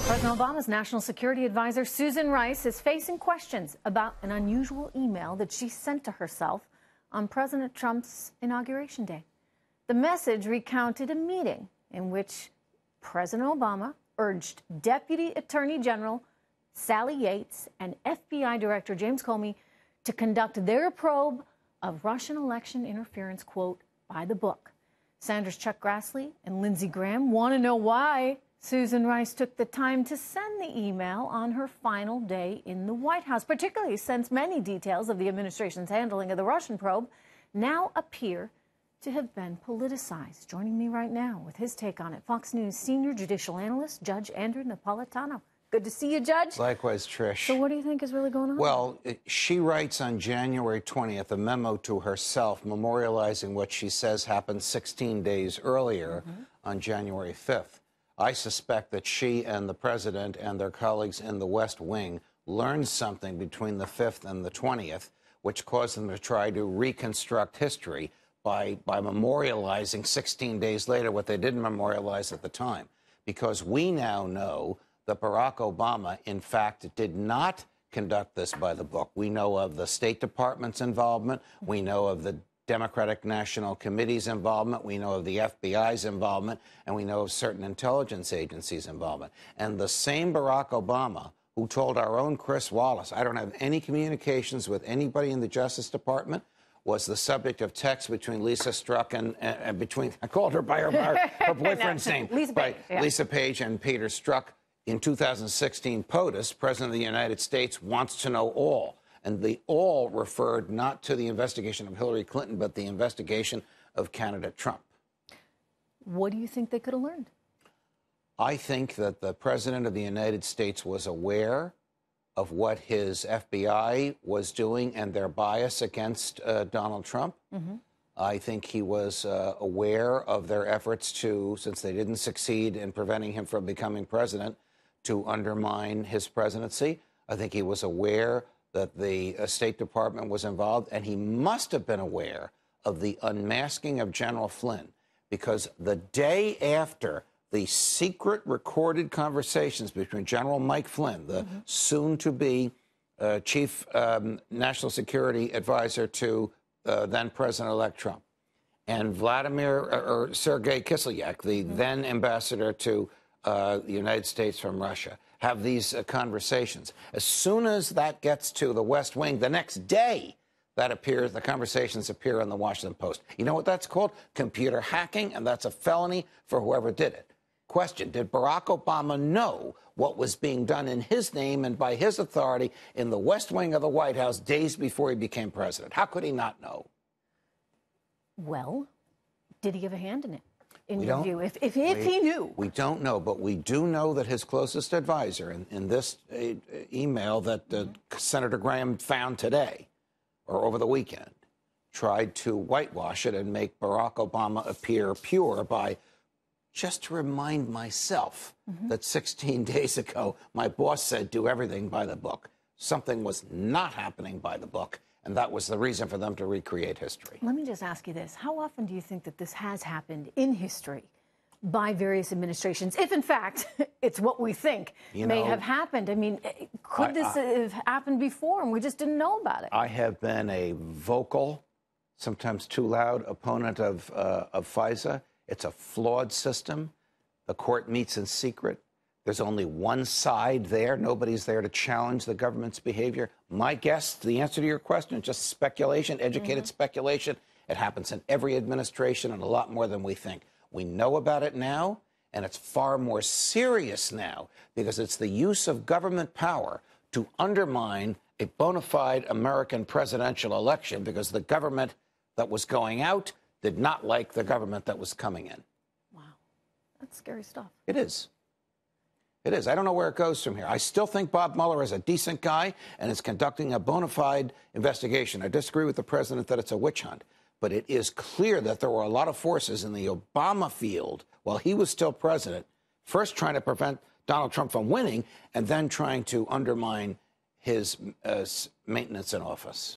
President Obama's national security advisor, Susan Rice, is facing questions about an unusual email that she sent to herself on President Trump's Inauguration Day. The message recounted a meeting in which President Obama urged Deputy Attorney General Sally Yates and FBI Director James Comey to conduct their probe of Russian election interference, quote, by the book. Sanders' Chuck Grassley and Lindsey Graham want to know why Susan Rice took the time to send the email on her final day in the White House, particularly since many details of the administration's handling of the Russian probe now appear to have been politicized. Joining me right now with his take on it, Fox News senior judicial analyst, Judge Andrew Napolitano. Good to see you, Judge. Likewise, Trish. So what do you think is really going on? Well, she writes on January 20th a memo to herself memorializing what she says happened 16 days earlier on January 5th. I suspect that she and the president and their colleagues in the West Wing learned something between the 5th and the 20th, which caused them to try to reconstruct history by memorializing 16 days later what they didn't memorialize at the time. Because we now know that Barack Obama, in fact, did not conduct this by the book. We know of the State Department's involvement. We know of the Democratic National Committee's involvement. We know of the FBI's involvement. And we know of certain intelligence agencies' involvement. And the same Barack Obama who told our own Chris Wallace, I don't have any communications with anybody in the Justice Department, was the subject of text between Lisa Strzok and between, I called her by her boyfriend's name, Lisa Page and Peter Strzok. In 2016 POTUS, President of the United States wants to know all. And the all referred not to the investigation of Hillary Clinton, but the investigation of candidate Trump. What do you think they could have learned? I think that the President of the United States was aware of what his FBI was doing and their bias against Donald Trump. I think he was aware of their efforts to, since they didn't succeed in preventing him from becoming president, to undermine his presidency. I think he was aware that the State Department was involved, and he must have been aware of the unmasking of General Flynn, because the day after the secret recorded conversations between General Mike Flynn, the soon-to-be chief national security advisor to then-President-elect Trump, and Sergei Kislyak, the then ambassador to the United States from Russia, have these conversations. As soon as that gets to the West Wing, the next day that appears, the conversations appear in the Washington Post. You know what that's called? Computer hacking, and that's a felony for whoever did it. Question, did Barack Obama know what was being done in his name and by his authority in the West Wing of the White House days before he became president? How could he not know? Well, did he give a hand in it? In your view, if he knew? We don't know, but we do know that his closest advisor in this email that Senator Graham found today or over the weekend tried to whitewash it and make Barack Obama appear pure by, just to remind myself that 16 days ago, my boss said do everything by the book. Something was not happening by the book. And that was the reason for them to recreate history. Let me just ask you this. How often do you think that this has happened in history by various administrations, if in fact it's what we think may have happened? I mean, could this have happened before and we just didn't know about it? I have been a vocal, sometimes too loud, opponent of FISA. It's a flawed system. The court meets in secret. There's only one side there. Nobody's there to challenge the government's behavior. My guess, the answer to your question, just speculation, educated speculation. It happens in every administration and a lot more than we think. We know about it now, and it's far more serious now because it's the use of government power to undermine a bona fide American presidential election because the government that was going out did not like the government that was coming in. Wow. That's scary stuff. It is. It is. I don't know where it goes from here. I still think Bob Mueller is a decent guy and is conducting a bona fide investigation. I disagree with the president that it's a witch hunt. But it is clear that there were a lot of forces in the Obama field while he was still president, first trying to prevent Donald Trump from winning and then trying to undermine his maintenance in office.